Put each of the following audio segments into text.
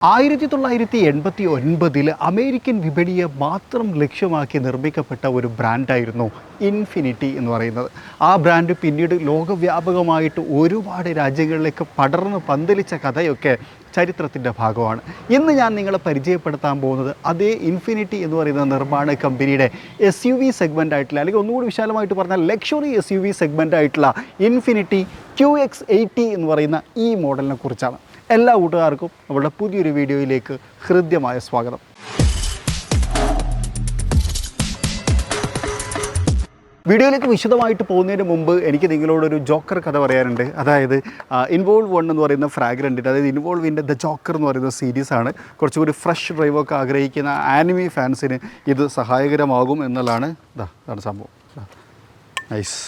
1989 American വിപണിയെ മാത്രം ലക്ഷ്യമാക്കി നിർമ്മിക്കപ്പെട്ട ഒരു ബ്രാൻഡായിരുന്നു ഇൻഫിനിറ്റി എന്ന് പറയുന്നത്. ആ ബ്രാൻഡ് പിന്നീട് ലോകവ്യാപകമായിട്ട് ഒരുപാട് രാജ്യങ്ങളിലേക്ക് പടർന്ന് പന്തലിച്ച കഥയൊക്കെ ചരിത്രത്തിൻ്റെ ഭാഗമാണ്. ഇന്ന് ഞാൻ നിങ്ങളെ പരിചയപ്പെടുത്താൻ പോകുന്നത് അതേ ഇൻഫിനിറ്റി എന്ന് പറയുന്ന നിർമ്മാണ കമ്പനിയുടെ SUV സെഗ്മെൻ്റ് ആയിട്ടുള്ള, അല്ലെങ്കിൽ ഒന്നുകൂടി വിശാലമായിട്ട് പറഞ്ഞാൽ ലക്ഷറി SUV സെഗ്മെൻ്റ് ആയിട്ടുള്ള ഇൻഫിനിറ്റി QX80 എന്ന് പറയുന്ന ഈ മോഡലിനെ കുറിച്ചാണ്. എല്ലാ കൂട്ടുകാർക്കും അവരുടെ പുതിയൊരു വീഡിയോയിലേക്ക് ഹൃദ്യമായ സ്വാഗതം. വീഡിയോയിലേക്ക് വിശദമായിട്ട് പോകുന്നതിന് മുമ്പ് എനിക്ക് നിങ്ങളോടൊരു ജോക്കർ കഥ പറയാനുണ്ട്. അതായത് ഇൻവോൾവ് 1 എന്ന് പറയുന്ന ഫ്രാഗ്രൻറ്റിൻ്റെ, അതായത് ഇൻവോൾവിൻ്റെ ദ ജോക്കർ എന്ന് പറയുന്ന സീരീസാണ്. കുറച്ചുകൂടി ഫ്രഷ് ഡ്രൈവൊക്കെ ആഗ്രഹിക്കുന്ന ആനിമി ഫാൻസിന് ഇത് സഹായകരമാകും എന്നുള്ളതാണ്. ഇതാണ് സംഭവം. നൈസ്,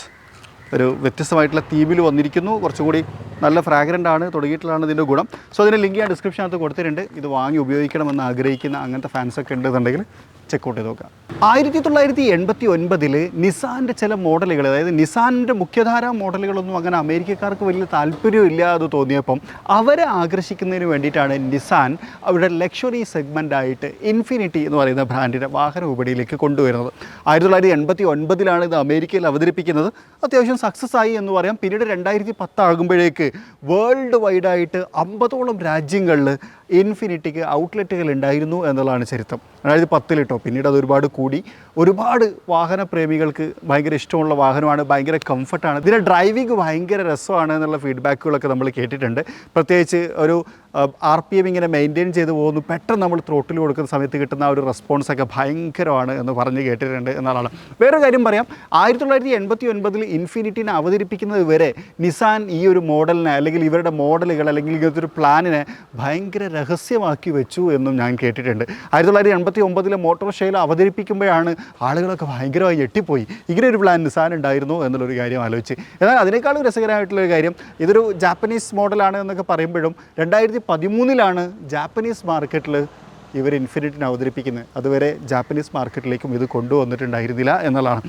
ഒരു വ്യത്യസ്തമായിട്ടുള്ള തീമിൽ വന്നിരിക്കുന്നു. കുറച്ചുകൂടി നല്ല ഫ്രാഗ്രൻ്റ് ആണ്, തുടങ്ങിയിട്ടുള്ളതാണ് ഇതിൻ്റെ ഗുണം. സോ അതിൻ്റെ ലിങ്ക് ഞാൻ ഡിസ്ക്രിപ്ഷനകത്ത് കൊടുത്തിട്ടുണ്ട്. ഇത് വാങ്ങി ഉപയോഗിക്കണമെന്ന് ആഗ്രഹിക്കുന്ന അങ്ങനത്തെ ഫാൻസൊക്കെ ഉണ്ടെന്നുണ്ടെങ്കിൽ ചെക്കൗട്ട് ചെയ്ത് നോക്കാം. 1989 നിസാൻ്റെ ചില മോഡലുകൾ, അതായത് നിസാൻ്റെ മുഖ്യധാരാ മോഡലുകളൊന്നും അങ്ങനെ അമേരിക്കക്കാർക്ക് വലിയ താല്പര്യമില്ലാതെ തോന്നിയപ്പം അവരെ ആകർഷിക്കുന്നതിന് വേണ്ടിയിട്ടാണ് നിസാൻ അവരുടെ ലക്ഷറി സെഗ്മെൻ്റായിട്ട് ഇൻഫിനിറ്റി എന്ന് പറയുന്ന ബ്രാൻഡിൻ്റെ വാഹന വിപണിയിലേക്ക് കൊണ്ടുവരുന്നത്. 1989 ഇത് അമേരിക്കയിൽ അവതരിപ്പിക്കുന്നത്. അത്യാവശ്യം സക്സസ് ആയി എന്ന് പറയാം. പിന്നീട് 2010 ആകുമ്പോഴേക്ക് വേൾഡ് വൈഡായിട്ട് 50ഓളം രാജ്യങ്ങളിൽ ഇൻഫിനിറ്റിക്ക് ഔട്ട്ലെറ്റുകൾ ഉണ്ടായിരുന്നു എന്നുള്ളതാണ് ചരിത്രം. 2010 കേട്ടോ. പിന്നീട് അത് ഒരുപാട് കൂടി. ഒരുപാട് വാഹന പ്രേമികൾക്ക് ഭയങ്കര ഇഷ്ടമുള്ള വാഹനമാണ്, ഭയങ്കര കംഫർട്ടാണ്, ഇതിൻ്റെ ഡ്രൈവിംഗ് ഭയങ്കര രസമാണ് എന്നുള്ള ഫീഡ്ബാക്കുകളൊക്കെ നമ്മൾ കേട്ടിട്ടുണ്ട്. പ്രത്യേകിച്ച് ഒരു RPM ഇങ്ങനെ മെയിൻറ്റെയിൻ ചെയ്ത് പോകുന്നു, പെട്ടെന്ന് നമ്മൾ ത്രോട്ടിൽ കൊടുക്കുന്ന സമയത്ത് കിട്ടുന്ന ആ ഒരു റെസ്പോൺസൊക്കെ ഭയങ്കരമാണ് എന്ന് പറഞ്ഞ് കേട്ടിട്ടുണ്ട് എന്നുള്ളതാണ്. വേറൊരു കാര്യം പറയാം, 1989 ഇൻഫിനിറ്റിനെ അവതരിപ്പിക്കുന്നത് വരെ നിസാൻ ഈ ഒരു മോഡലിനെ, അല്ലെങ്കിൽ ഇവരുടെ മോഡലുകൾ, അല്ലെങ്കിൽ ഇങ്ങനത്തെ ഒരു പ്ലാനിനെ ഭയങ്കര രഹസ്യമാക്കി വെച്ചു എന്നും ഞാൻ കേട്ടിട്ടുണ്ട്. 1989 മോട്ടോർ ഷോയിൽ അവതരിപ്പിക്കുമ്പോഴാണ് ആളുകളൊക്കെ ഭയങ്കരമായി ഞെട്ടിപ്പോയി, ഇങ്ങനെ ഒരു പ്ലാൻ നിസാൻ ഉണ്ടായിരുന്നു എന്നുള്ളൊരു കാര്യം ആലോചിച്ച്. എന്നാൽ അതിനേക്കാളും രസകരമായിട്ടുള്ളൊരു കാര്യം, ഇതൊരു ജാപ്പനീസ് മോഡലാണ് എന്നൊക്കെ പറയുമ്പോഴും 2013 ജാപ്പനീസ് മാർക്കറ്റിൽ ഇവർ ഇൻഫിനിറ്റിനെ അവതരിപ്പിക്കുന്നത്. അതുവരെ ജാപ്പനീസ് മാർക്കറ്റിലേക്കും ഇത് കൊണ്ടുവന്നിട്ടുണ്ടായിരുന്നില്ല എന്നുള്ളതാണ്.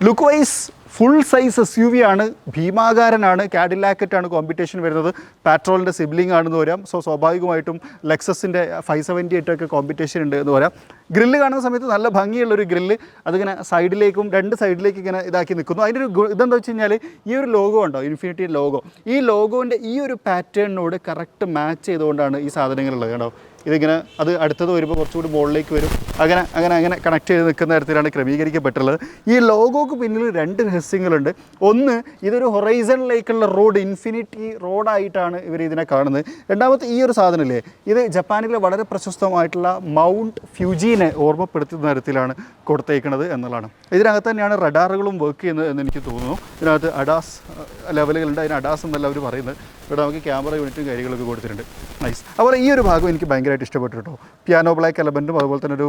Look wise full size SUV ആണ്, ഭീമാകാരനാണ്. കാഡിലാക്കറ്റാണ് കോമ്പറ്റീഷൻ വരുന്നത്. പാട്രോളിൻ്റെ സിബ്ലിംഗ് ആണെന്ന് പറയാം. സോ സ്വാഭാവികമായിട്ടും ലെക്സസിൻ്റെ 578 കോമ്പറ്റീഷൻ ഉണ്ട് എന്ന് പറയാം. ഗ്രില്ല് കാണുന്ന സമയത്ത് നല്ല ഭംഗിയുള്ളൊരു ഗ്രില്ല്, അതിങ്ങനെ സൈഡിലേക്കും 2 സൈഡിലേക്ക് ഇങ്ങനെ ഇതാക്കി നിൽക്കുന്നു. അതിൻ്റെ ഒരു ഇതെന്താ വെച്ച് കഴിഞ്ഞാൽ, ഈ ഒരു ലോഗോ ഉണ്ടോ, ഇൻഫിനിറ്റി ലോഗോ, ഈ ലോഗോൻ്റെ ഈ ഒരു പാറ്റേണിനോട് കറക്റ്റ് മാച്ച് ചെയ്തുകൊണ്ടാണ് ഈ സാധനങ്ങളുള്ളത്. കേട്ടോ, ഇതിങ്ങനെ അത് അടുത്തത് വരുമ്പോൾ കുറച്ചുകൂടി മുകളിലേക്ക് വരും, അങ്ങനെ അങ്ങനെ അങ്ങനെ കണക്ട് ചെയ്ത് നിൽക്കുന്ന തരത്തിലാണ് ക്രമീകരിക്കപ്പെട്ടുള്ളത്. ഈ ലോഗോക്ക് പിന്നിൽ 2 രഹസ്യങ്ങളുണ്ട്. ഒന്ന്, ഇതൊരു ഹൊറൈസണിലേക്കുള്ള റോഡ്, ഇൻഫിനിറ്റി റോഡായിട്ടാണ് ഇവർ ഇതിനെ കാണുന്നത്. രണ്ടാമത്തെ, ഈ ഒരു സാധനമില്ലേ, ഇത് ജപ്പാനിലെ വളരെ പ്രശസ്തമായിട്ടുള്ള മൗണ്ട് ഫ്യൂജിനെ ഓർമ്മപ്പെടുത്തുന്ന തരത്തിലാണ് കൊടുത്തേക്കുന്നത് എന്നുള്ളതാണ്. ഇതിനകത്ത് തന്നെയാണ് റഡാറുകളും വർക്ക് ചെയ്യുന്നത് എന്ന് എനിക്ക് തോന്നുന്നു. ഇതിനകത്ത് അഡാസ് ലെവലുകളുണ്ട്, അതിന് അഡാസ് എന്നല്ല അവർ പറയുന്നത്. ഇവിടെ നമുക്ക് ക്യാമറ യൂണിറ്റും കാര്യങ്ങളൊക്കെ കൊടുത്തിട്ടുണ്ട്. നൈസ്. അതുപോലെ ഈ ഒരു ഭാഗം എനിക്ക് ഭയങ്കരമായിട്ട് ഇഷ്ടപ്പെട്ടു കേട്ടോ. പിയാനോ ബ്ലാക്ക് എലമെൻറ്റും അതുപോലെ തന്നെ ഒരു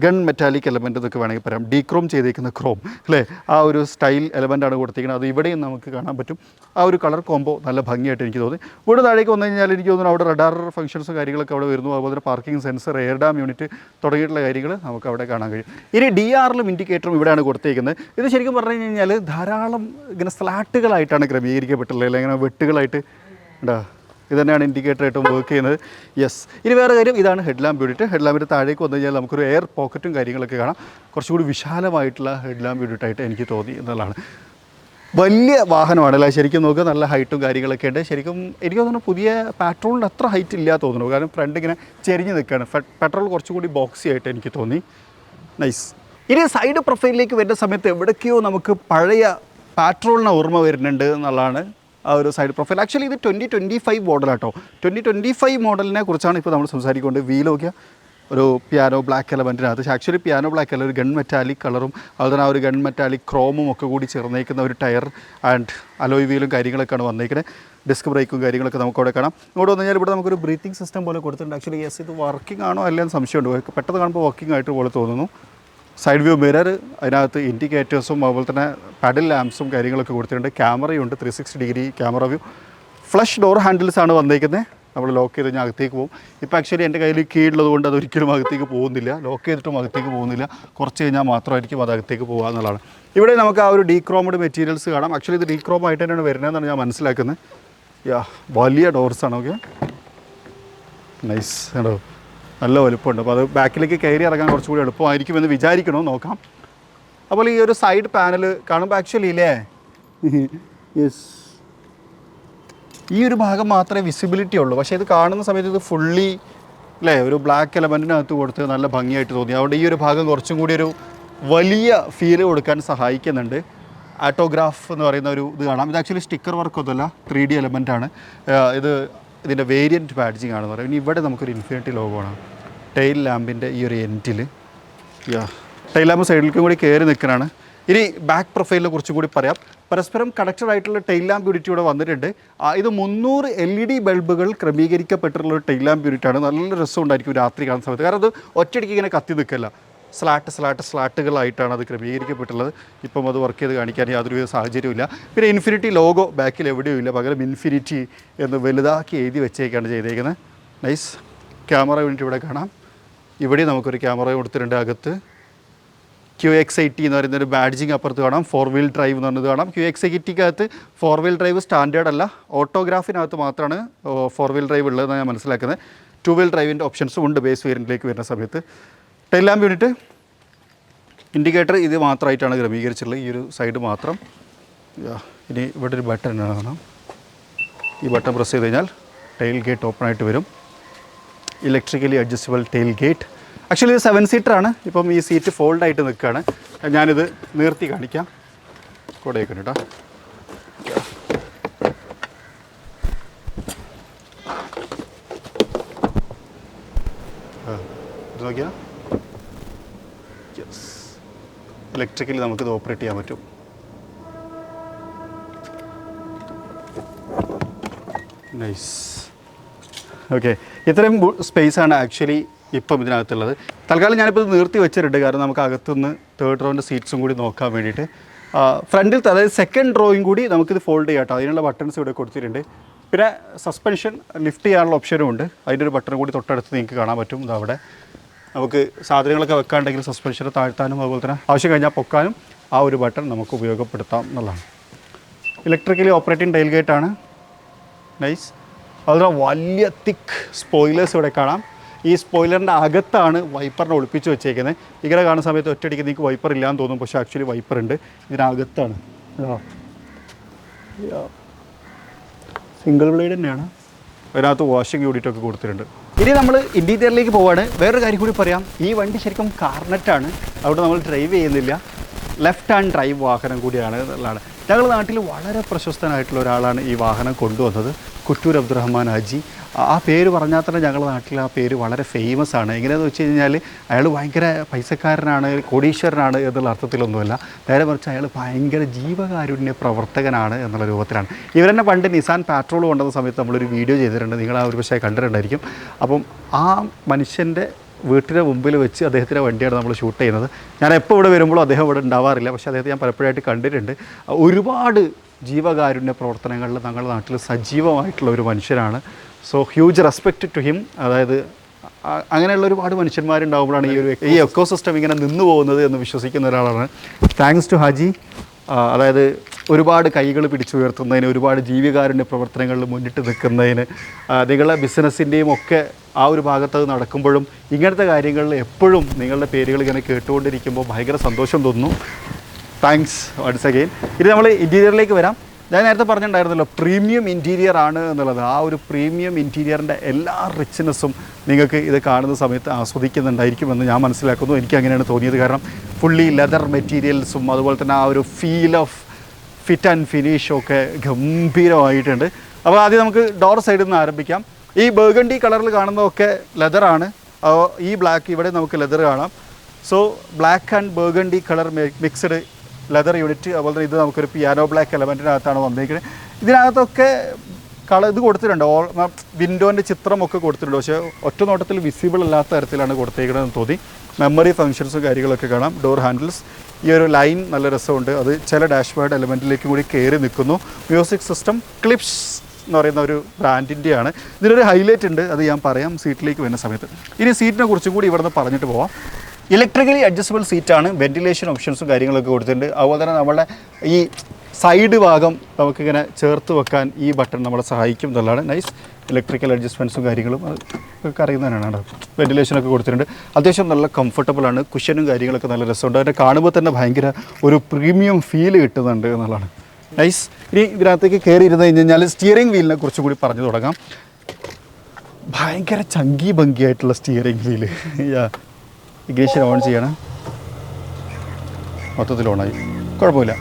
ഗൺ മെറ്റാലിക് എലമെൻ്റ് എന്നൊക്കെ വേണമെങ്കിൽ പറയാം. ഡീക്രോം ചെയ്തേക്കുന്ന ക്രോം അല്ലേ, ആ ഒരു സ്റ്റൈൽ എലമെൻ്റാണ് കൊടുത്തിരിക്കുന്നത്. അത് ഇവിടെയും നമുക്ക് കാണാൻ പറ്റും. ആ ഒരു കളർ കോംബോ നല്ല ഭംഗിയായിട്ട് എനിക്ക് തോന്നി. ഇവിടെ താഴേക്ക് വന്നു കഴിഞ്ഞാൽ എനിക്ക് തോന്നുന്നു അവിടെ റഡാർ ഫംഗ്ഷൻസും കാര്യങ്ങളൊക്കെ അവിടെ വരുന്നു. അതുപോലെ തന്നെ parking sensor, air dam unit തുടങ്ങിയിട്ടുള്ള കാര്യങ്ങൾ നമുക്ക് അവിടെ കാണാൻ കഴിയും. ഇനി DRലും ഇൻഡിക്കേറ്ററും ഇവിടെയാണ് കൊടുത്തേക്കുന്നത്. ഇത് ശരിക്കും പറഞ്ഞു കഴിഞ്ഞാൽ ധാരാളം ഇങ്ങനെ സ്ലാട്ടുകളായിട്ടാണ് ക്രമീകരിക്കപ്പെട്ടുള്ളത്, അല്ലെങ്കിൽ ഇങ്ങനെ വെട്ടുകളായിട്ട് ഉണ്ടാ. ഇത് തന്നെയാണ് ഇൻഡിക്കേറ്ററായിട്ടും വർക്ക് ചെയ്യുന്നത്. യെസ്. ഇനി വേറെ കാര്യം, ഇതാണ് ഹെഡ് ലാമ്പ് യൂണിറ്റ്. ഹെഡ് ലാമ്പിൻ്റെ താഴേക്ക് വന്നു കഴിഞ്ഞാൽ നമുക്കൊരു എയർ പോക്കറ്റും കാര്യങ്ങളൊക്കെ കാണാം. കുറച്ചുകൂടി വിശാലമായിട്ടുള്ള ഹെഡ് ലാമ്പ് യൂണിറ്റായിട്ട് എനിക്ക് തോന്നി എന്നുള്ളതാണ്. വലിയ വാഹനമാണ് അല്ലേ, ശരിക്കും നോക്കുക. നല്ല ഹൈറ്റും കാര്യങ്ങളൊക്കെ ഉണ്ട്. ശരിക്കും എനിക്ക് തോന്നുന്നു പുതിയ പെട്രോളിൻ്റെ അത്ര ഹൈറ്റ് ഇല്ല തോന്നുന്നു, കാരണം ഫ്രണ്ട് ഇങ്ങനെ ചെരിഞ്ഞ് നിൽക്കുകയാണ്. പെട്രോൾ കുറച്ചുകൂടി ബോക്സി ആയിട്ട് എനിക്ക് തോന്നി. നൈസ്. ഇനി സൈഡ് പ്രൊഫൈലിലേക്ക് വരുന്ന സമയത്ത് എവിടേക്കോ നമുക്ക് പഴയ പെട്രോളിനെ ഓർമ്മ വരുന്നുണ്ട് എന്നുള്ളതാണ് ആ ഒരു സൈഡ് പ്രൊഫൈൽ. ആക്ച്വലി ഇത് 2025 മോഡലാട്ടോ. 2025 മോഡലിനെ കുറിച്ചാണ് ഇപ്പോൾ നമ്മൾ സംസാരിക്കുന്നത്. വീൽ നോക്കിയാൽ ഒരു പിയാനോ ബ്ലാക്ക് എലമെൻറ്റിനകത്ത്, ആക്ച്വലി പിയാനോ ബ്ലാക്ക് അല്ല, ഒരു ഗൺ മെറ്റാലിക് കളറും അതുപോലെ തന്നെ ആ ഒരു ഗൺ മെറ്റാലിക് ക്രോമും ഒക്കെ കൂടി ചേർന്നേക്കുന്ന ഒരു ടയർ ആൻഡ് അലോയ് വീലും കാര്യങ്ങളൊക്കെയാണ് വന്നേക്കുന്നത്. ഡിസ്ക് ബ്രേക്കും കാര്യങ്ങളൊക്കെ നമുക്ക് അവിടെ കാണാം. ഇങ്ങോട്ട് വന്നു കഴിഞ്ഞാൽ ഇവിടെ നമുക്കൊരു ബ്രീത്തിങ് സിസ്റ്റം പോലെ കൊടുത്തിട്ടുണ്ട്. ആക്ച്വലി യെസ്, ഇത് വർക്കിംഗ് ആണോ അല്ലെന്ന് സംശയമുണ്ട്. പെട്ടെന്ന് കാണുമ്പോൾ വർക്കിംഗ് ആയിട്ട് പോലെ തോന്നുന്നു. സൈഡ് വ്യൂ മിറർ, അതിനകത്ത് ഇൻഡിക്കേറ്റേഴ്സും അതുപോലെ തന്നെ പാഡിൽ ലാംപ്സും കാര്യങ്ങളൊക്കെ കൊടുത്തിട്ടുണ്ട്. ക്യാമറയുണ്ട്, 360 degree camera view. Flush door ഹാൻഡിൽസാണ് വന്നേക്കുന്നത്. നമ്മൾ ലോക്ക് ചെയ്ത് കഴിഞ്ഞാൽ അകത്തേക്ക് പോകും. ഇപ്പോൾ ആക്ച്വലി എൻ്റെ കയ്യിൽ കീ ഉള്ളത് കൊണ്ട് അതൊരിക്കലും അകത്തേക്ക് പോകുന്നില്ല, ലോക്ക് ചെയ്തിട്ടും അകത്തേക്ക് പോകുന്നില്ല. കുറച്ച് കഴിഞ്ഞാൽ മാത്രമായിരിക്കും അത് അകത്തേക്ക് പോകുക എന്നുള്ളതാണ്. ഇവിടെ നമുക്ക് ആ ഒരു ഡീക്രോംഡ് മെറ്റീരിയൽസ് കാണാം. ആക്ച്വലി ഇത് ഡീക്രോം ആയിട്ട് തന്നെയാണ് വരുന്നതെന്നാണ് ഞാൻ മനസ്സിലാക്കുന്നത്. വലിയ ഡോർസാണ്. ഓക്കെ, നൈസ് കേട്ടോ, നല്ല വലുപ്പമുണ്ട്. അപ്പോൾ അത് ബാക്കിലേക്ക് കയറി ഇറങ്ങാൻ കുറച്ചുകൂടി എളുപ്പമായിരിക്കുമെന്ന് വിചാരിക്കണോ, നോക്കാം. അപ്പോൾ ഈ ഒരു സൈഡ് പാനൽ കാണുമ്പോൾ ആക്ച്വലി ഇല്ലേ, യെസ്, ഈ ഒരു ഭാഗം മാത്രമേ വിസിബിലിറ്റി ഉള്ളൂ. പക്ഷേ ഇത് കാണുന്ന സമയത്ത് ഇത് ഫുള്ളി അല്ലേ ഒരു ബ്ലാക്ക് എലമെൻറ്റിനകത്ത് കൊടുത്ത് നല്ല ഭംഗിയായിട്ട് തോന്നി. അതുകൊണ്ട് ഈ ഒരു ഭാഗം കുറച്ചും കൂടി ഒരു വലിയ ഫീല് കൊടുക്കാൻ സഹായിക്കുന്നുണ്ട്. ആട്ടോഗ്രാഫ് എന്ന് പറയുന്ന ഒരു ഇത് കാണാം. ഇത് ആക്ച്വലി സ്റ്റിക്കർ വർക്കൊന്നുമല്ല, 3D എലമെൻ്റാണ്. ഇതിൻ്റെ വേരിയൻറ്റ് ബാഡ്ജിങ് ആണെന്ന് പറയും. ഇനി ഇവിടെ നമുക്കൊരു ഇൻഫിനിറ്റി ലോഗോ ആണ് ടെയിൽ ലാമ്പിൻ്റെ ഈ ഒരു എൻഡിൽ. ടെയിൽ ലാമ്പ് സൈഡിലേക്കും കൂടി കയറി നിൽക്കുന്നതാണ്. ഇനി ബാക്ക് പ്രൊഫൈലിനെ കുറിച്ചും കൂടി പറയാം. പരസ്പരം കണക്റ്റഡ് ആയിട്ടുള്ള ടെയിൽ ലാമ്പ് യൂണിറ്റ് ഇവിടെ വന്നിട്ടുണ്ട്. ഇത് 300 LED ബൾബുകൾ ക്രമീകരിക്കപ്പെട്ടിട്ടുള്ള ഒരു ടെയിൽ ലാമ്പ് യൂണിറ്റാണ്. നല്ല രസമുണ്ടായിരിക്കും രാത്രി കാണുന്ന സമയത്ത്. കാരണം അത് ഒറ്റയടിക്ക് ഇങ്ങനെ കത്തി നിൽക്കില്ല, സ്ലാട്ടുകളായിട്ടാണ് അത് ക്രമീകരിക്കപ്പെട്ടുള്ളത്. ഇപ്പം അത് വർക്ക് ചെയ്ത് കാണിക്കാൻ യാതൊരുവിധ സാഹചര്യമില്ല. പിന്നെ ഇൻഫിനിറ്റി ലോഗോ ബാക്കിൽ എവിടെയും ഇല്ല, പകരം ഇൻഫിനിറ്റി എന്ന് വലുതാക്കി എഴുതി വെച്ചേക്കാണ് ചെയ്തേക്കുന്നത്. നൈസ്. ക്യാമറ യൂണിറ്റ് ഇവിടെ കാണാം. ഇവിടെ നമുക്കൊരു ക്യാമറ കൊടുത്തിട്ടുണ്ട്. അകത്ത് QX80 എന്ന് പറയുന്നൊരു ബാഡ്ജിങ് അപ്പുറത്ത് കാണാം. 4 വീൽ ഡ്രൈവ് എന്ന് പറഞ്ഞത് കാണാം. QX80ക്കകത്ത് 4 വീൽ ഡ്രൈവ് സ്റ്റാൻഡേർഡ് അല്ല, ഓട്ടോഗ്രാഫിനകത്ത് മാത്രമാണ് 4 വീൽ ഡ്രൈവ് ഉള്ളതെന്ന് ഞാൻ മനസ്സിലാക്കുന്നത്. 2 വീൽ ഡ്രൈവിൻ്റെ ഓപ്ഷൻസും ഉണ്ട് ബേസ് വേരിയൻറ്റിലേക്ക് വരുന്ന സമയത്ത്. ടെയിൽ ലാമ്പ് യൂണിറ്റ് ഇൻഡിക്കേറ്റർ ഇത് മാത്രമായിട്ടാണ് ക്രമീകരിച്ചിട്ടുള്ളത്, ഈ ഒരു സൈഡ് മാത്രം. ഇനി ഇവിടെ ഒരു ബട്ടൺ കാണാം. ഈ ബട്ടൺ പ്രസ് ചെയ്ത് കഴിഞ്ഞാൽ ടെയിൽ ഗേറ്റ് ഓപ്പൺ ആയിട്ട് വരും. Electrically adjustable tail gate. Actually ഇത് 7 സീറ്ററാണ്. ഇപ്പം ഈ സീറ്റ് ഫോൾഡായിട്ട് നിൽക്കുകയാണ്. ഞാനിത് നിർത്തി കാണിക്കാം. കൂടെയൊക്കെ കേട്ടോ. ഇത് നോക്കിയാൽ ഇലക്ട്രിക്കലി നമുക്കിത് ഓപ്പറേറ്റ് ചെയ്യാൻ പറ്റും. നൈസ്. ഓക്കെ, ഇത്രയും സ്പേസാണ് ആക്ച്വലി ഇപ്പം ഇതിനകത്തുള്ളത്. തൽക്കാലം ഞാനിപ്പോൾ ഇത് നിർത്തി വെച്ചിട്ടുണ്ട്, കാരണം നമുക്ക് അകത്തുനിന്ന് 3rd റൗണ്ട് സീറ്റ്സും കൂടി നോക്കാൻ വേണ്ടിയിട്ട്. ഫ്രണ്ടിൽ അതായത് 2nd റോയും കൂടി നമുക്കിത് ഫോൾഡ് ചെയ്യാം കേട്ടോ. അതിനുള്ള ബട്ടൺസ് ഇവിടെ കൊടുത്തിട്ടുണ്ട്. പിന്നെ സസ്പെൻഷൻ ലിഫ്റ്റ് ചെയ്യാനുള്ള ഓപ്ഷനും ഉണ്ട്. അതിൻ്റെ ഒരു ബട്ടൺ കൂടി തൊട്ടടുത്ത് നിങ്ങൾക്ക് കാണാൻ പറ്റും. ഇതവിടെ നമുക്ക് സാധനങ്ങളൊക്കെ വെക്കാണ്ടെങ്കിൽ സസ്പെൻഷനെ താഴ്ത്താനും അതുപോലെ തന്നെ ആവശ്യം കഴിഞ്ഞാൽ പൊക്കാനും ആ ഒരു ബട്ടൺ നമുക്ക് ഉപയോഗപ്പെടുത്താം എന്നുള്ളതാണ്. ഇലക്ട്രിക്കലി ഓപ്പറേറ്റിംഗ് ടെയിൽ ഗേറ്റാണ്. നൈസ്. അതുപോലെ വലിയ തിക്ക് സ്പോയിലേഴ്സ് ഇവിടെ കാണാം. ഈ സ്പോയിലറിൻ്റെ അകത്താണ് വൈപ്പറിനെ ഒളിപ്പിച്ച് വെച്ചേക്കുന്നത്. ഇങ്ങനെ കാണുന്ന സമയത്ത് ഒറ്റയടിക്ക് നിങ്ങൾക്ക് വൈപ്പർ ഇല്ലാന്ന് തോന്നും, പക്ഷേ ആക്ച്വലി വൈപ്പർ ഉണ്ട്. ഇതിനകത്താണ്. സിംഗിൾ ബ്ലേഡ് തന്നെയാണ്. അതിനകത്ത് വാഷിംഗ് യൂണിറ്റൊക്കെ കൊടുത്തിട്ടുണ്ട്. ഇനി നമ്മൾ ഇൻറ്റീരിയറിലേക്ക് പോവാണ്. വേറൊരു കാര്യം കൂടി പറയാം. ഈ വണ്ടി ശരിക്കും കാർനെറ്റാണ്, അവിടെ നമ്മൾ ഡ്രൈവ് ചെയ്യുന്നില്ല. ലെഫ്റ്റ് ഹാൻഡ് ഡ്രൈവ് വാഹനം കൂടിയാണ് എന്നുള്ളതാണ്. ഞങ്ങളുടെ നാട്ടിൽ വളരെ പ്രശസ്തനായിട്ടുള്ള ഒരാളാണ് ഈ വാഹനം കൊണ്ടുവന്നത്, കുറ്റൂർ അബ്ദുറഹ്മാൻ ഹാജി. ആ പേര് പറഞ്ഞാൽ തന്നെ ഞങ്ങളുടെ നാട്ടിൽ ആ പേര് വളരെ ഫേമസ് ആണ്. എങ്ങനെയാണെന്ന് വെച്ച് കഴിഞ്ഞാൽ അയാൾ ഭയങ്കര പൈസക്കാരനാണ്, കോടീശ്വരനാണ് എന്നുള്ള അർത്ഥത്തിലൊന്നുമല്ല. നേരെ മറിച്ച് അയാൾ ഭയങ്കര ജീവകാരുണ്യ പ്രവർത്തകനാണ് എന്നുള്ള രൂപത്തിലാണ്. ഇവരെന്നെ പണ്ട് നിസാൻ പാട്രോൾ കൊണ്ടുവന്ന സമയത്ത് നമ്മളൊരു വീഡിയോ ചെയ്തിട്ടുണ്ട്, നിങ്ങൾ ആ ഒരു പക്ഷേ കണ്ടിട്ടുണ്ടായിരിക്കും. അപ്പം ആ മനുഷ്യൻ്റെ വീട്ടിൻ്റെ മുമ്പിൽ വെച്ച് അദ്ദേഹത്തിൻ്റെ വണ്ടിയാണ് നമ്മൾ ഷൂട്ട് ചെയ്യുന്നത്. ഞാൻ എപ്പോൾ ഇവിടെ വരുമ്പോഴും അദ്ദേഹം ഇവിടെ ഉണ്ടാവാറില്ല, പക്ഷേ അദ്ദേഹത്തെ ഞാൻ പലപ്പോഴായിട്ട് കണ്ടിട്ടുണ്ട്. ഒരുപാട് ജീവകാരുണ്യ പ്രവർത്തനങ്ങളിൽ ഞങ്ങളുടെ നാട്ടിൽ സജീവമായിട്ടുള്ള ഒരു മനുഷ്യനാണ്. So huge respect to him. അതായത് അങ്ങനെയുള്ള ഒരുപാട് മനുഷ്യന്മാരുണ്ടാകുമ്പോഴാണ് ഈ എക്കോസിസ്റ്റം ഇങ്ങനെ നിന്നു പോകുന്നത് എന്ന് വിശ്വസിക്കുന്ന ഒരാളാണ്. Thanks to Haji. അതായത് ഒരുപാട് കൈകൾ പിടിച്ചുയർത്തുന്നതിന്, ഒരുപാട് ജീവകാരുണ്യ പ്രവർത്തനങ്ങളിൽ മുന്നിട്ട് നിൽക്കുന്നതിന്, നിങ്ങളുടെ ബിസിനസ്സിൻ്റെയും ഒക്കെ ആ ഒരു ഭാഗത്ത് നടക്കുമ്പോഴും ഇങ്ങനത്തെ കാര്യങ്ങളിൽ എപ്പോഴും നിങ്ങളുടെ പേരുകൾ ഇങ്ങനെ കേട്ടുകൊണ്ടിരിക്കുമ്പോൾ ഭയങ്കര സന്തോഷം തോന്നുന്നു. Thanks once again. ഇനി നമ്മൾ ഇൻറ്റീരിയറിലേക്ക് വരാം. ഞാൻ നേരത്തെ പറഞ്ഞിട്ടുണ്ടായിരുന്നല്ലോ പ്രീമിയം ഇൻറ്റീരിയർ ആണ് എന്നുള്ളത്. ആ ഒരു പ്രീമിയം ഇൻറ്റീരിയറിൻ്റെ എല്ലാ റിച്ച്നെസ്സും നിങ്ങൾക്ക് ഇത് കാണുന്ന സമയത്ത് ആസ്വദിക്കുന്നുണ്ടായിരിക്കുമെന്ന് ഞാൻ മനസ്സിലാക്കുന്നു. എനിക്ക് അങ്ങനെയാണ് തോന്നിയത്. കാരണം ഫുള്ളി ലെതർ മെറ്റീരിയൽസും അതുപോലെ തന്നെ ആ ഒരു ഫീൽ ഓഫ് ഫിറ്റ് ആൻഡ് ഫിനിഷും ഒക്കെ ഗംഭീരമായിട്ടുണ്ട്. അപ്പോൾ ആദ്യം നമുക്ക് ഡോർ സൈഡിൽ നിന്ന് ആരംഭിക്കാം. ഈ ബർഗണ്ടി കളറിൽ കാണുന്നതൊക്കെ ലെതറാണ്. ഈ ബ്ലാക്ക് ഇവിടെ നമുക്ക് ലെതർ കാണാം. So black and burgundy colour mixed leather unit. അതുപോലെ തന്നെ ഇത് നമുക്കൊരു പിയാനോ ബ്ലാക്ക് എലമെൻറ്റിനകത്താണ് വന്നിരിക്കുന്നത്. ഇതിനകത്തൊക്കെ ഇത് കൊടുത്തിട്ടുണ്ട്, വിൻഡോൻ്റെ ചിത്രമൊക്കെ കൊടുത്തിട്ടുണ്ട്. പക്ഷേ ഒറ്റ നോട്ടത്തിൽ വിസിബിൾ അല്ലാത്ത തരത്തിലാണ് കൊടുത്തേക്കണമെന്ന് തോന്നി. മെമ്മറി ഫങ്ഷൻസും കാര്യങ്ങളൊക്കെ കാണാം. ഡോർ ഹാൻഡിൽസ്, ഈ ഒരു ലൈൻ നല്ല രസമുണ്ട്. അത് ചില ഡാഷ്ബോർഡ് എലമെൻറ്റിലേക്ക് കൂടി കയറി നിൽക്കുന്നു. മ്യൂസിക് സിസ്റ്റം ക്ലിപ്സ് എന്ന് പറയുന്ന ഒരു ബ്രാൻഡിൻ്റെയാണ്. ഇതിനൊരു ഹൈലൈറ്റ് ഉണ്ട്, അത് ഞാൻ പറയാം സീറ്റിലേക്ക് വരുന്ന സമയത്ത്. ഇനി സീറ്റിനെ കുറിച്ചും കൂടി ഇവിടുന്ന് പറഞ്ഞിട്ട് പോവാം. ഇലക്ട്രിക്കലി അഡ്ജസ്റ്റബിൾ സീറ്റാണ്. വെൻറ്റിലേഷൻ ഓപ്ഷൻസും കാര്യങ്ങളൊക്കെ കൊടുത്തിട്ടുണ്ട്. അതുപോലെ തന്നെ നമ്മുടെ ഈ സൈഡ് ഭാഗം നമുക്കിങ്ങനെ ചേർത്ത് വെക്കാൻ ഈ ബട്ടൺ നമ്മളെ സഹായിക്കും എന്നുള്ളതാണ്. നൈസ്. ഇലക്ട്രിക്കൽ അഡ്ജസ്റ്റ്മെൻറ്റ്സും കാര്യങ്ങളും ഒക്കെ അറിയുന്നതന്നെയാണ് കേട്ടോ. വെന്റിലേഷനൊക്കെ കൊടുത്തിട്ടുണ്ട്. അത്യാവശ്യം നല്ല കംഫർട്ടബിളാണ്. കുഷ്യനും കാര്യങ്ങളൊക്കെ നല്ല രസമുണ്ട്. അതിനെ കാണുമ്പോൾ തന്നെ ഭയങ്കര ഒരു പ്രീമിയം ഫീൽ കിട്ടുന്നുണ്ട് എന്നുള്ളതാണ്. നൈസ്. ഇനി ഇതിനകത്തേക്ക് കയറി ഇരുന്ന് കഴിഞ്ഞാൽ സ്റ്റിയറിംഗ് വീലിനെ കുറിച്ച് കൂടി പറഞ്ഞു തുടങ്ങാം. ഭയങ്കര ചങ്കി ഭംഗിയായിട്ടുള്ള സ്റ്റിയറിംഗ് വീല്. ഇഗ്നിഷൻ ഓൺ ചെയ്യണം. മൊത്തത്തിൽ ഓണായി, കുഴപ്പമില്ല.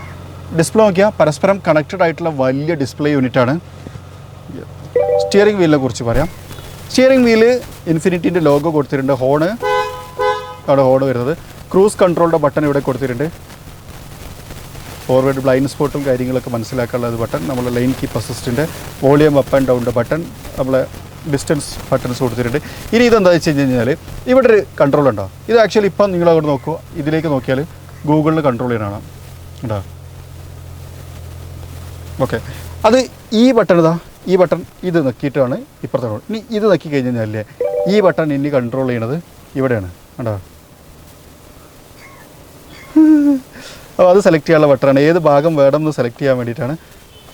ഡിസ്പ്ലേ നോക്കിയാൽ പരസ്പരം കണക്റ്റഡ് ആയിട്ടുള്ള വലിയ ഡിസ്പ്ലേ യൂണിറ്റാണ്. സ്റ്റിയറിംഗ് വീലിനെ കുറിച്ച് പറയാം. സ്റ്റിയറിംഗ് വീല് ഇൻഫിനിറ്റിൻ്റെ ലോഗോ കൊടുത്തിട്ടുണ്ട്. ഹോണ് അവിടെ ഹോണ് വരുന്നത്. ക്രൂസ് കൺട്രോളിൻ്റെ ബട്ടൺ ഇവിടെ കൊടുത്തിട്ടുണ്ട്. ഫോർവേഡ് ബ്ലൈൻഡ് സ്പോട്ടും കാര്യങ്ങളൊക്കെ മനസ്സിലാക്കാനുള്ള ബട്ടൺ. നമ്മൾ lane keep assistant, volume up and ഡൗണിൻ്റെ ബട്ടൺ, നമ്മളെ ഡിസ്റ്റൻസ് ബട്ടൺസ് കൊടുത്തിട്ടുണ്ട്. ഇനി ഇതെന്താ വെച്ച് കഴിഞ്ഞാൽ ഇവിടെ ഒരു കൺട്രോൾ ഉണ്ടോ? ഇത് ആക്ച്വലി ഇപ്പം നിങ്ങൾ അങ്ങോട്ട് നോക്കുക, ഇതിലേക്ക് നോക്കിയാൽ ഗൂഗിളിൽ കൺട്രോൾ ചെയ്യാനാണ് കേട്ടോ. ഓക്കെ, അത് ഈ ബട്ടൺ ഇതാ, ഈ ബട്ടൺ ഇത് നക്കിയിട്ടാണ് ഇപ്പുറത്തെ. ഇനി ഇത് നക്കി കഴിഞ്ഞ് കഴിഞ്ഞാലേ ഈ ബട്ടൺ ഇനി കൺട്രോൾ ചെയ്യണത് ഇവിടെയാണ് കേട്ടോ. അപ്പോൾ അത് സെലക്ട് ചെയ്യാനുള്ള ബട്ടണാണ്. ഏത് ഭാഗം വേണമെന്ന് സെലക്ട് ചെയ്യാൻ വേണ്ടിയിട്ടാണ്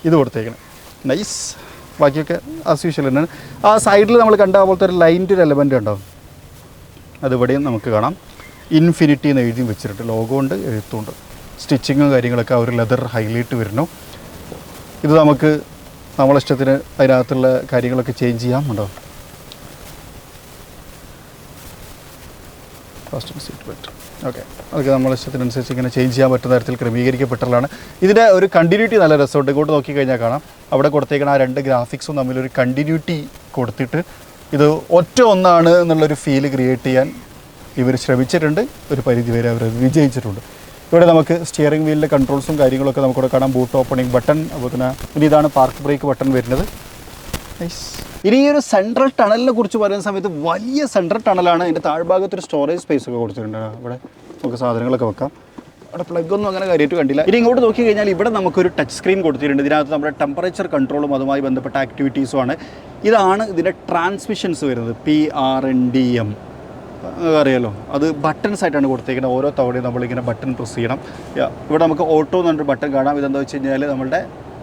ഇത് കൊടുത്തേക്കുന്നത്. നൈസ്. ബാക്കിയൊക്കെ ആസ് യൂഷ്വൽ തന്നെയാണ്. ആ സൈഡിൽ നമ്മൾ കണ്ട പോലത്തെ ഒരു ലൈൻ്റെ ഒരു എലമെൻ്റ് ഉണ്ടാവും, അതിവിടെയും നമുക്ക് കാണാം. ഇൻഫിനിറ്റി എന്ന് എഴുതി വെച്ചിട്ടുണ്ട്. ലോഗോ ഉണ്ട്, എഴുത്തുണ്ട്. സ്റ്റിച്ചിങ്ങും കാര്യങ്ങളൊക്കെ ആ ഒരു ലെതർ ഹൈലൈറ്റ് വരുന്നു. ഇത് നമുക്ക് നമ്മളിഷ്ടത്തിന് അതിനകത്തുള്ള കാര്യങ്ങളൊക്കെ ചേഞ്ച് ചെയ്യാം കേട്ടോ. ഫസ്റ്റ് സീറ്റ് ബെൽറ്റ് ഓക്കെ, അതൊക്കെ നമ്മളിഷ്ടത്തിനനുസരിച്ച് ഇങ്ങനെ ചേഞ്ച് ചെയ്യാൻ പറ്റുന്ന തരത്തിൽ ക്രമീകരിക്കപ്പെട്ടുള്ളതാണ്. ഇതിൻ്റെ ഒരു കണ്ടിന്യൂറ്റി നല്ല രസമുണ്ട്. ഇങ്ങോട്ട് നോക്കിക്കഴിഞ്ഞാൽ കാണാം അവിടെ കൊടുത്തേക്കുന്ന ആ രണ്ട് ഗ്രാഫിക്സും തമ്മിലൊരു കണ്ടിന്യൂറ്റി കൊടുത്തിട്ട് ഇത് ഒറ്റ ഒന്നാണ് എന്നുള്ളൊരു ഫീല് ക്രിയേറ്റ് ചെയ്യാൻ ഇവർ ശ്രമിച്ചിട്ടുണ്ട്. ഒരു പരിധി വരെ അവർ വിജയിച്ചിട്ടുണ്ട്. ഇവിടെ നമുക്ക് സ്റ്റിയറിംഗ് വീലിൻ്റെ കൺട്രോൾസും കാര്യങ്ങളൊക്കെ നമുക്കിവിടെ കാണാം. ബൂട്ട് ഓപ്പണിംഗ് ബട്ടൺ, അതുപോലെ തന്നെ ഇനി ഇതാണ് പാർക്ക് ബ്രേക്ക് ബട്ടൺ വരുന്നത്. ഇനി ഈ ഒരു സെൻട്രൽ ടണലിനെ കുറിച്ച് പറയുന്ന സമയത്ത് വലിയ സെൻട്രൽ ടണലാണ്. അതിൻ്റെ താഴ്ഭാഗത്തൊരു സ്റ്റോറേജ് സ്പേസ് ഒക്കെ കൊടുത്തിട്ടുണ്ട്. ഇവിടെ നമുക്ക് സാധനങ്ങളൊക്കെ വെക്കാം. അവിടെ പ്ലഗൊന്നും അങ്ങനെ കാര്യമായിട്ട് കണ്ടില്ല. ഇനി ഇങ്ങോട്ട് നോക്കി കഴിഞ്ഞാൽ ഇവിടെ നമുക്കൊരു ടച്ച് സ്ക്രീൻ കൊടുത്തിട്ടുണ്ട്. ഇതിനകത്ത് നമ്മുടെ ടെമ്പറേച്ചർ കൺട്രോളും അതുമായി ബന്ധപ്പെട്ട ആക്ടിവിറ്റീസുമാണ്. ഇതാണ് ഇതിൻ്റെ ട്രാൻസ്മിഷൻസ് വരുന്നത്. PRNDM അറിയാലോ, അത് ബട്ടൺസ് ആയിട്ടാണ് കൊടുത്തേക്കുന്നത്. ഓരോ തവണയും നമ്മളിങ്ങനെ ബട്ടൺ പ്രസ് ചെയ്യണം. ഇവിടെ നമുക്ക് ഓട്ടോ എന്നൊരു ബട്ടൺ കാണാം. ഇതെന്താ വെച്ച് കഴിഞ്ഞാൽ നമ്മുടെ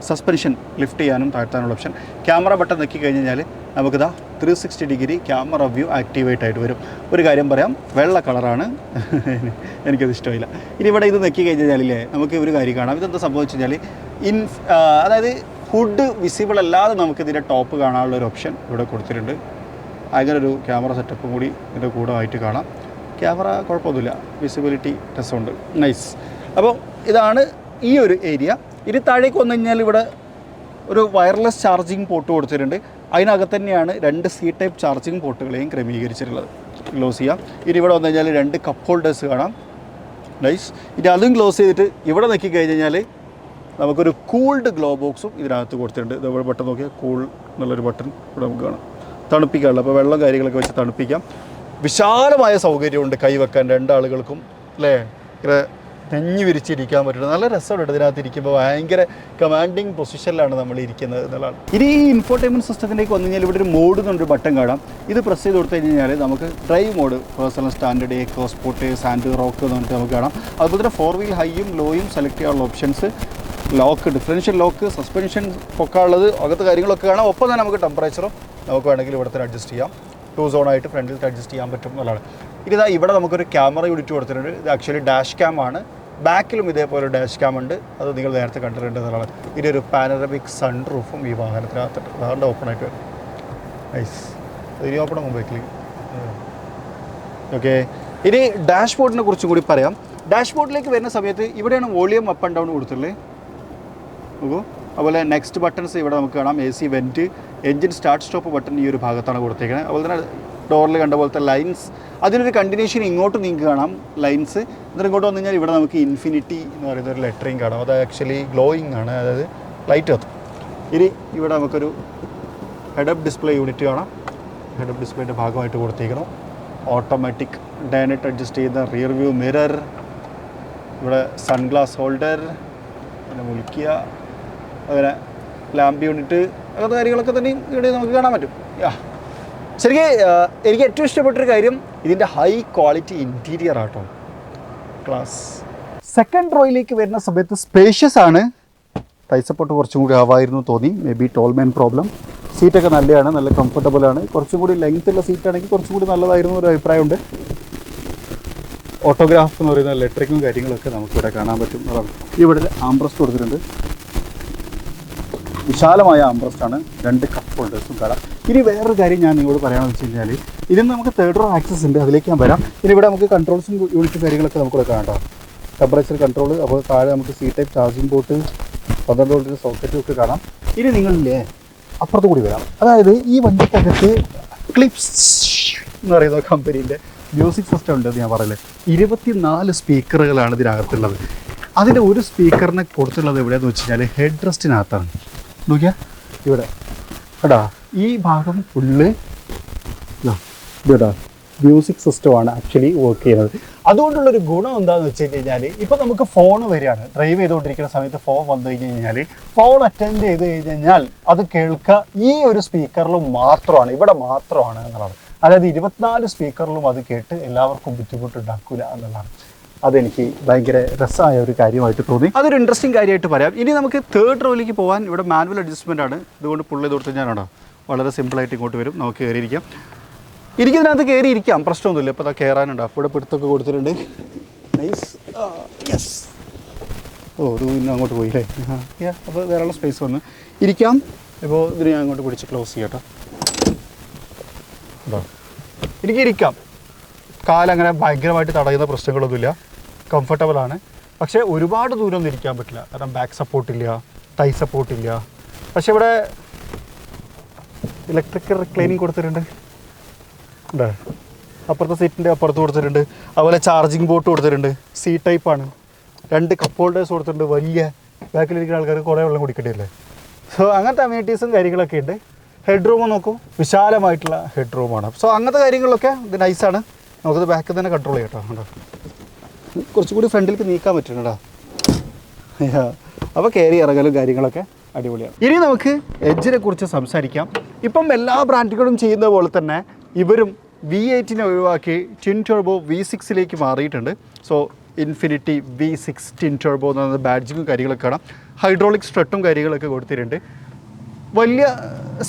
സസ്പെൻഷൻ ലിഫ്റ്റ് ചെയ്യാനും താഴ്ത്താനുള്ള ഓപ്ഷൻ. ക്യാമറ ബട്ടൺ നോക്കി കഴിഞ്ഞാൽ നമുക്കിതാ 360 ഡിഗ്രി ക്യാമറ വ്യൂ ആക്ടിവേറ്റ് ആയിട്ട് വരും. ഒരു കാര്യം പറയാം, വെള്ള കളറാണ്, എനിക്കത് ഇഷ്ടമില്ല. ഇനി ഇവിടെ ഇത് നോക്കി കഴിഞ്ഞാലേ നമുക്ക് ഒരു കാര്യം കാണാം. ഇതെന്താ സംഭവിച്ചു കഴിഞ്ഞാൽ അതായത് ഹുഡ് വിസിബിൾ അല്ലാതെ നമുക്കിതിൻ്റെ ടോപ്പ് കാണാനുള്ള ഒരു ഓപ്ഷൻ ഇവിടെ കൊടുത്തിട്ടുണ്ട്. അങ്ങനെ ഒരു ക്യാമറ സെറ്റപ്പും കൂടി ഇതിൻ്റെ കൂടെ ആയിട്ട് കാണാം. ക്യാമറ കുഴപ്പമൊന്നുമില്ല, വിസിബിലിറ്റി രസമുണ്ട്. നൈസ്. അപ്പോൾ ഇതാണ് ഈ ഒരു ഏരിയ. ഇനി താഴേക്ക് വന്നു കഴിഞ്ഞാൽ ഇവിടെ ഒരു വയർലെസ് ചാർജിങ് പോർട്ട് കൊടുത്തിട്ടുണ്ട്. അതിനകത്ത് തന്നെയാണ് 2 C-ടൈപ്പ് ചാർജിങ് പോർട്ടുകളെയും ക്രമീകരിച്ചിട്ടുള്ളത്. ക്ലോസ് ചെയ്യാം. ഇനി ഇവിടെ വന്നു കഴിഞ്ഞാൽ 2 കപ്പ് ഹോൾഡേഴ്സ് കാണാം. നൈസ്. ഇനി അതും ക്ലോസ് ചെയ്തിട്ട് ഇവിടെ നോക്കി കഴിഞ്ഞ് കഴിഞ്ഞാൽ നമുക്കൊരു കൂൾഡ് ഗ്ലോ ബോക്സും ഇതിനകത്ത് കൊടുത്തിട്ടുണ്ട്. ഇതേപോലെ ബട്ടൺ നോക്കിയാൽ കൂൾ എന്നുള്ളൊരു ബട്ടൺ ഇവിടെ നമുക്ക് കാണാം. തണുപ്പിക്കാനുള്ള, അപ്പോൾ വെള്ളം കാര്യങ്ങളൊക്കെ വെച്ച് തണുപ്പിക്കാം. വിശാലമായ സൗകര്യമുണ്ട് കൈവെക്കാൻ 2 ആളുകൾക്കും അല്ലേ. ഇങ്ങനെ നെഞ്ഞു വിരിച്ചിരിക്കാൻ പറ്റുന്നത് നല്ല രസമുണ്ട്. ഇതിനകത്ത് ഇരിക്കുമ്പോൾ ഭയങ്കര കമാൻഡിങ് പൊസിഷനിലാണ് നമ്മൾ ഇരിക്കുന്നത് എന്നുള്ളതാണ്. ഇനി ഈ ഇൻഫോർടൈൻമെൻറ്റ് സിസ്റ്റത്തിലേക്ക് വന്നു കഴിഞ്ഞാൽ ഇവിടെ ഒരു മോഡ് എന്നൊരു ബട്ടൺ കാണാം. ഇത് പ്രസ് ചെയ്ത് കൊടുത്തു കഴിഞ്ഞാൽ നമുക്ക് drive mode, personal standard, eco, sport, sand, rock എന്ന് പറഞ്ഞിട്ട് നമുക്ക് കാണാം. അതുപോലെ തന്നെ 4 വീൽ ഹൈയും ലോയും സെലക്ട് ചെയ്യാനുള്ള options, lock, differential lock, suspension ഒക്കെ ഉള്ളത്, അകത്ത് കാര്യങ്ങളൊക്കെ കാണാം. ഒപ്പം തന്നെ നമുക്ക് ടെമ്പറേച്ചറും നമുക്ക് വേണമെങ്കിൽ ഇവിടെ തന്നെ അഡ്ജസ്റ്റ് ചെയ്യാം. 2 സോണായിട്ട് ഫ്രണ്ടിൽ അഡ്ജസ്റ്റ് ചെയ്യാൻ പറ്റും എന്നുള്ളതാണ്. ഇതാ ഇവിടെ നമുക്കൊരു ക്യാമറ യൂണിറ്റ് കൊടുത്തിട്ടുണ്ട്. ഇത് ആക്ച്വലി ഡാഷ് ക്യാം ആണ്. ബാക്കിലും ഇതേപോലെ ഡാഷ് ക്യാം ഉണ്ട്. അത് നിങ്ങൾ നേരത്തെ കണ്ടിട്ടുണ്ട് എന്നുള്ളതാണ്. ഇതൊരു പാനറമിക് സൺ റൂഫും ഈ വാഹനത്തിനകത്തുണ്ട്. അതുകൊണ്ട് ഓപ്പൺ ആയിട്ട് വരും. നൈസ്. ഇനി ഓപ്പൺ മുമ്പേക്കിൽ ഓക്കെ. ഇനി ഡാഷ് ബോർഡിനെ കുറിച്ചും കൂടി പറയാം. ഡാഷ് ബോർഡിലേക്ക് വരുന്ന സമയത്ത് ഇവിടെയാണ് വോളിയം അപ്പ് ആൻഡ് ഡൗൺ കൊടുത്തുള്ളത്. നോക്കൂ. അതുപോലെ നെക്സ്റ്റ് ബട്ടൺസ് ഇവിടെ നമുക്ക് കാണാം. AC vent, engine start stop button ഈ ഒരു ഭാഗത്താണ് കൊടുത്തേക്കുന്നത്. അതുപോലെ തന്നെ ഡോറിൽ കണ്ട പോലത്തെ ലൈൻസ്, അതിനൊരു കണ്ടിന്യൂഷൻ ഇങ്ങോട്ട് നിങ്ങൾക്ക് കാണാം ലൈൻസ്. എന്നിട്ട് ഇങ്ങോട്ട് വന്നു കഴിഞ്ഞാൽ ഇവിടെ നമുക്ക് ഇൻഫിനിറ്റി എന്ന് പറയുന്ന ഒരു ലെറ്ററിങ് കാണാം. അത് ആക്ച്വലി ഗ്ലോയിങ് ആണ്, അതായത് ലൈറ്റ് കത്തും. ഇനി ഇവിടെ നമുക്കൊരു ഹെഡപ്പ് ഡിസ്പ്ലേ യൂണിറ്റ് കാണാം. ഹെഡപ്പ് ഡിസ്പ്ലേൻ്റെ ഭാഗമായിട്ട് കൊടുത്തേക്കണം. ഓട്ടോമാറ്റിക് ഡയനറ്റ് അഡ്ജസ്റ്റ് ചെയ്യുന്ന റിയർ വ്യൂ മിറർ, ഇവിടെ സൺഗ്ലാസ് ഹോൾഡർ, പിന്നെ മുളിക്കുക, അങ്ങനെ ലാമ്പ് യൂണിറ്റ്, അങ്ങനത്തെ കാര്യങ്ങളൊക്കെ തന്നെ ഇവിടെ നമുക്ക് കാണാൻ പറ്റും. ശരിക്കും എനിക്ക് ഏറ്റവും ഇഷ്ടപ്പെട്ടൊരു കാര്യം ഇതിൻ്റെ ഹൈ ക്വാളിറ്റി ഇൻറ്റീരിയർ ആട്ടോ. ക്ലാസ്. സെക്കൻഡ് റോയിലേക്ക് വരുന്ന സമയത്ത് സ്പേഷ്യസ് ആണ്. ടൈ സപ്പോർട്ട് കുറച്ചും കൂടി ആവായിരുന്നു തോന്നി. May be Tolman problem. സീറ്റൊക്കെ നല്ലതാണ്, നല്ല കംഫർട്ടബിളാണ്. കുറച്ചും കൂടി ലെങ്ത്തുള്ള സീറ്റാണെങ്കിൽ കുറച്ചും കൂടി നല്ലതായിരുന്നു ഒരു അഭിപ്രായമുണ്ട്. ഓട്ടോഗ്രാഫ് എന്ന് പറയുന്ന ഇലക്ട്രിക്കും കാര്യങ്ങളൊക്കെ നമുക്കിവിടെ കാണാൻ പറ്റും. ഇവിടെ ആംബ്രസ്റ്റ് കൊടുത്തിട്ടുണ്ട്, വിശാലമായ ആംബ്രസ്റ്റാണ്. 2 കപ്പ് ഹോൾഡേഴ്സും കാണാം. ഇനി വേറൊരു കാര്യം ഞാൻ നിങ്ങളോട് പറയാമെന്ന് വെച്ച് കഴിഞ്ഞാൽ, ഇതിന് നമുക്ക് തേർഡ് റോ ആക്സസ് ഉണ്ട്, അതിലേക്ക് ഞാൻ വരാം. ഇനി ഇവിടെ നമുക്ക് കൺട്രോൾസും യൂണിറ്റും കാര്യങ്ങളൊക്കെ നമുക്കിവിടെ കാണാം. ടെമ്പറേച്ചർ കൺട്രോൾ, അപ്പോൾ താഴെ നമുക്ക് സി ടൈപ്പ് ചാർജിങ് പോർട്ട്, 12 വോൾട്ടിൻ്റെ സോക്കറ്റും ഒക്കെ കാണാം. ഇനി നിങ്ങളില്ലേ അപ്പുറത്ത് കൂടി വരാം. അതായത് ഈ വണ്ടിക്കകത്ത് ക്ലിപ്സ് എന്ന് പറയുന്ന കമ്പനീൻ്റെ മ്യൂസിക് സിസ്റ്റം ഉണ്ടെന്ന് ഞാൻ പറയില്ലേ. 24 സ്പീക്കറുകളാണ് ഇതിനകത്തുള്ളത്. അതിൻ്റെ ഒരു സ്പീക്കറിനെ കൊടുത്തുള്ളത് എവിടെയാണെന്ന് വെച്ച് കഴിഞ്ഞാൽ ഹെഡ് റെസ്റ്റിനകത്താണ്. നോക്കിയാൽ ഇവിടെ കേട്ടാ, ഈ ഭാഗം ഫുള്ള് ഇതാ മ്യൂസിക് സിസ്റ്റമാണ് ആക്ച്വലി വർക്ക് ചെയ്യുന്നത്. അതുകൊണ്ടുള്ളൊരു ഗുണം എന്താണെന്ന് വെച്ച് കഴിഞ്ഞാൽ, ഇപ്പോൾ നമുക്ക് ഫോൺ വരികയാണ്, ഡ്രൈവ് ചെയ്തുകൊണ്ടിരിക്കുന്ന സമയത്ത് ഫോൺ വന്നു കഴിഞ്ഞ് കഴിഞ്ഞാൽ ഫോൺ അറ്റൻഡ് ചെയ്ത് കഴിഞ്ഞാൽ അത് കേൾക്കുക ഈ ഒരു സ്പീക്കറിലും മാത്രമാണ്, ഇവിടെ മാത്രമാണ് എന്നുള്ളത്. അതായത് 24 സ്പീക്കറിലും അത് കേട്ട് എല്ലാവർക്കും ബുദ്ധിമുട്ടുണ്ടാക്കില്ല എന്നുള്ളതാണ്. അതെനിക്ക് ഭയങ്കര രസമായ ഒരു കാര്യമായിട്ട് തോന്നി. അതൊരു ഇൻട്രസ്റ്റിംഗ് കാര്യമായിട്ട് പറയാം. ഇനി നമുക്ക് തേർഡ് റോയിലേക്ക് പോകാൻ. ഇവിടെ മാനുവൽ അഡ്ജസ്റ്റ്മെൻ്റ് ആണ്, ഇതുകൊണ്ട് പുള്ളി കൊടുത്ത് ഞാനാണോ വളരെ സിമ്പിളായിട്ട് ഇങ്ങോട്ട് വരും, നമുക്ക് കയറിയിരിക്കാം. എനിക്കിതിനകത്ത് കയറിയിരിക്കാം, പ്രശ്നമൊന്നുമില്ല. ഇപ്പോൾ അതാ കയറാനുണ്ട്, അപ്പോൾ ഇവിടെ പിടുത്തൊക്കെ കൊടുത്തിട്ടുണ്ട്. Nice, yes. ഓ ഇത് പിന്നെ അങ്ങോട്ട് പോയില്ലേ. അപ്പോൾ ധാരാളം സ്പേസ് വന്ന് ഇരിക്കാം. ഇപ്പോൾ ഇതിന് ഞാൻ അങ്ങോട്ട് പിടിച്ച് ക്ലോസ് ചെയ്യാം കേട്ടോ. എനിക്ക് ഇരിക്കാം, കാലങ്ങനെ ഭയങ്കരമായിട്ട് തടയുന്ന പ്രശ്നങ്ങളൊന്നുമില്ല, കംഫർട്ടബിളാണ്. പക്ഷേ ഒരുപാട് ദൂരമൊന്നും ഇരിക്കാൻ പറ്റില്ല, കാരണം ബാക്ക് സപ്പോർട്ടില്ല, തൈ സപ്പോർട്ടില്ല. പക്ഷേ ഇവിടെ ഇലക്ട്രിക്കൽ റിക്ലൈനിങ് കൊടുത്തിട്ടുണ്ട്, ഉണ്ട് അപ്പുറത്തെ സീറ്റിൻ്റെ അപ്പുറത്ത് കൊടുത്തിട്ടുണ്ട്. അതുപോലെ ചാർജിങ് പോർട്ട് കൊടുത്തിട്ടുണ്ട്, സി ടൈപ്പാണ്. 2 കപ്പ് ഹോൾഡേഴ്സ് കൊടുത്തിട്ടുണ്ട്. വലിയ ബാക്കിലിരിക്കുന്ന ആൾക്കാർ കുറേ വെള്ളം കുടിക്കേണ്ടിയല്ലേ. സോ അങ്ങനത്തെ അമ്യൂണിറ്റീസും കാര്യങ്ങളൊക്കെ ഉണ്ട്. ഹെഡ് റൂം നോക്കൂ, വിശാലമായിട്ടുള്ള ഹെഡ് റൂമാണ്. സോ അങ്ങനത്തെ കാര്യങ്ങളൊക്കെ ഇത് നൈസാണ്. നമുക്കത് ബാക്കിൽ തന്നെ കൺട്രോൾ ചെയ്യാം കേട്ടോ. കേട്ടോ കുറച്ചുകൂടി ഫ്രണ്ടിലേക്ക് നീക്കാൻ പറ്റുന്നുണ്ടോ. അപ്പോൾ കയറി ഇറങ്ങലും കാര്യങ്ങളൊക്കെ അടിപൊളിയാണ്. ഇനി നമുക്ക് എഡ്ജിനെ കുറിച്ച് സംസാരിക്കാം. ഇപ്പം എല്ലാ ബ്രാൻഡുകളും ചെയ്യുന്ന പോലെ തന്നെ ഇവരും V8നെ ഒഴിവാക്കി ട്വിൻ ടർബോ V6ലേക്ക് മാറിയിട്ടുണ്ട്. So infinity V6 twin turbo എന്ന് പറയുന്ന ബാഡ്ജിങ്ങും കാര്യങ്ങളൊക്കെ കാണാം. ഹൈഡ്രോളിക് സ്ട്രട്ടും കാര്യങ്ങളൊക്കെ കൊടുത്തിട്ടുണ്ട്. വലിയ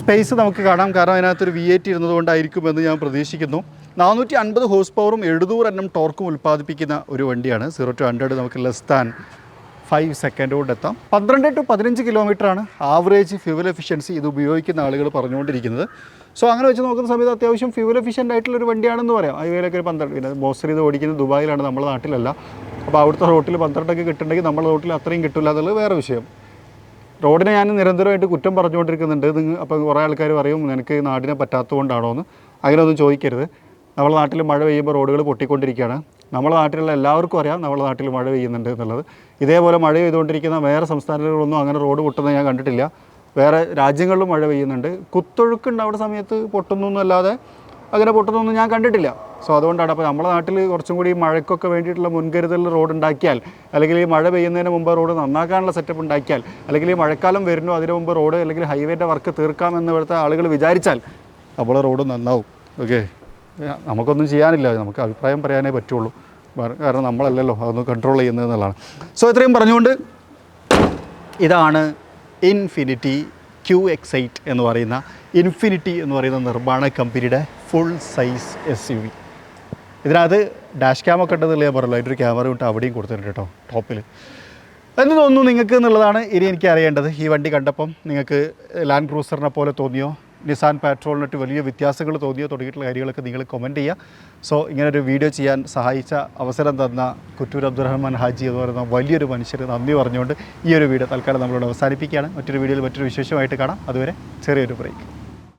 സ്പേസ് നമുക്ക് കാണാം, കാരണം അതിനകത്തൊരു V8 ഇരുന്നതുകൊണ്ടായിരിക്കുമെന്ന് ഞാൻ പ്രതീക്ഷിക്കുന്നു. 450 ഹോഴ്സ് പവറും 700 Nm ടോർക്കും ഉൽപ്പാദിപ്പിക്കുന്ന ഒരു വണ്ടിയാണ്. 0 to 100 നമുക്ക് ലെസ് ദാൻ 5 സെക്കൻഡ് കൊണ്ട് എത്താം. 12 to 15 കിലോമീറ്ററാണ് ആവറേജ് ഫ്യൂവൽ എഫിഷ്യൻസി ഇത് ഉപയോഗിക്കുന്ന ആളുകൾ പറഞ്ഞുകൊണ്ടിരിക്കുന്നത്. സോ അങ്ങനെ വെച്ച് നോക്കുന്ന സമയത്ത് അത്യാവശ്യം ഫ്യൂവൽ എഫിഷ്യൻ്റ് ആയിട്ടുള്ളൊരു വണ്ടിയാണെന്ന് പറയാം. ഹൈവേയിലൊക്കെ ഒരു 12, പിന്നെ മോസ്റ്റർ ഇത് ഓടിക്കുന്നത് ദുബായിലാണ്, നമ്മുടെ നാട്ടിലല്ല. അപ്പോൾ അവിടുത്തെ റോട്ടിൽ 12 കിട്ടുന്നുണ്ടെങ്കിൽ നമ്മുടെ റോട്ടിൽ അത്രയും കിട്ടില്ല എന്നുള്ളത് വേറെ വിഷയം. റോഡിനെ ഞാൻ നിരന്തരമായിട്ട് കുറ്റം പറഞ്ഞുകൊണ്ടിരിക്കുന്നുണ്ട്. അപ്പോൾ കുറേ ആൾക്കാർ പറയും നിനക്ക് നാടിനെ പറ്റാത്തതുകൊണ്ടാണോ എന്ന്. അങ്ങനെയൊന്നും ചോദിക്കരുത്. നമ്മുടെ നാട്ടിൽ മഴ പെയ്യുമ്പോൾ റോഡുകൾ പൊട്ടിക്കൊണ്ടിരിക്കുകയാണ്. നമ്മുടെ നാട്ടിലുള്ള എല്ലാവർക്കും അറിയാം നമ്മുടെ നാട്ടിൽ മഴ പെയ്യുന്നുണ്ട് എന്നുള്ളത്. ഇതേപോലെ മഴ പെയ്തുകൊണ്ടിരിക്കുന്ന വേറെ സംസ്ഥാനങ്ങളിലൊന്നും അങ്ങനെ റോഡ് പൊട്ടുന്നത് ഞാൻ കണ്ടിട്ടില്ല. വേറെ രാജ്യങ്ങളിലും മഴ പെയ്യുന്നുണ്ട്. കുത്തൊഴുക്കുണ്ടാവുന്ന സമയത്ത് പൊട്ടുന്നു എന്നല്ലാതെ അങ്ങനെ പൊട്ടുന്നൊന്നും ഞാൻ കണ്ടിട്ടില്ല. സോ അതുകൊണ്ടാണ്. അപ്പോൾ നമ്മുടെ നാട്ടിൽ കുറച്ചും കൂടി മഴയ്ക്കൊക്കെ വേണ്ടിയിട്ടുള്ള മുൻകരുതൽ റോഡ് ഉണ്ടാക്കിയാൽ, അല്ലെങ്കിൽ ഈ മഴ പെയ്യുന്നതിന് മുമ്പ് റോഡ് നന്നാക്കാനുള്ള സെറ്റപ്പ് ഉണ്ടാക്കിയാൽ, അല്ലെങ്കിൽ ഈ മഴക്കാലം വരുന്നു അതിന് മുമ്പ് റോഡ് അല്ലെങ്കിൽ ഹൈവേൻ്റെ വർക്ക് തീർക്കാമെന്ന് ഇവിടുത്തെ ആളുകൾ വിചാരിച്ചാൽ അപ്പോൾ റോഡ് നന്നാവും. ഓക്കെ, നമുക്കൊന്നും ചെയ്യാനില്ല, നമുക്ക് അഭിപ്രായം പറയാനേ പറ്റുള്ളൂ. കാരണം നമ്മളല്ലല്ലോ അതൊന്ന് കൺട്രോൾ ചെയ്യുന്നത് എന്നുള്ളതാണ്. സോ ഇത്രയും പറഞ്ഞുകൊണ്ട് ഇതാണ് ഇൻഫിനിറ്റി QX8 എന്ന് പറയുന്ന നിർമ്മാണ കമ്പനിയുടെ ഫുൾ സൈസ് SUV. ഇതിനകത്ത് ഡാഷ് ക്യാമൊക്കെ ഉണ്ടെന്നല്ലേ ഞാൻ പറയുള്ളൂ. അതിൻ്റെ ഒരു ക്യാമറ വിട്ട് അവിടെയും കൊടുത്തിട്ടുണ്ട് കേട്ടോ ടോപ്പിൽ. എന്ന് തോന്നുന്നു നിങ്ങൾക്ക് എന്നുള്ളതാണ് ഇനി എനിക്ക് അറിയേണ്ടത്. ഈ വണ്ടി കണ്ടപ്പം നിങ്ങൾക്ക് ലാൻഡ് ക്രൂസറിനെ പോലെ തോന്നിയോ, നിസാൻ പാട്രോളിനിട്ട് വലിയ വ്യത്യാസങ്ങൾ തോന്നിയോ തുടങ്ങിയിട്ടുള്ള കാര്യങ്ങളൊക്കെ നിങ്ങൾ കമൻറ്റ് ചെയ്യുക. സോ ഇങ്ങനൊരു വീഡിയോ ചെയ്യാൻ സഹായിച്ച അവസരം തന്ന കുറ്റൂർ അബ്ദുറഹ്മാൻ ഹാജി എന്ന് പറയുന്ന വലിയൊരു മനുഷ്യർ നന്ദി പറഞ്ഞുകൊണ്ട് ഈ ഒരു വീഡിയോ തൽക്കാലം നമ്മളോട് അവസാനിപ്പിക്കുകയാണ്. മറ്റൊരു വീഡിയോയിൽ മറ്റൊരു വിശേഷമായിട്ട് കാണാം. അതുവരെ ചെറിയൊരു ബ്രേക്ക്.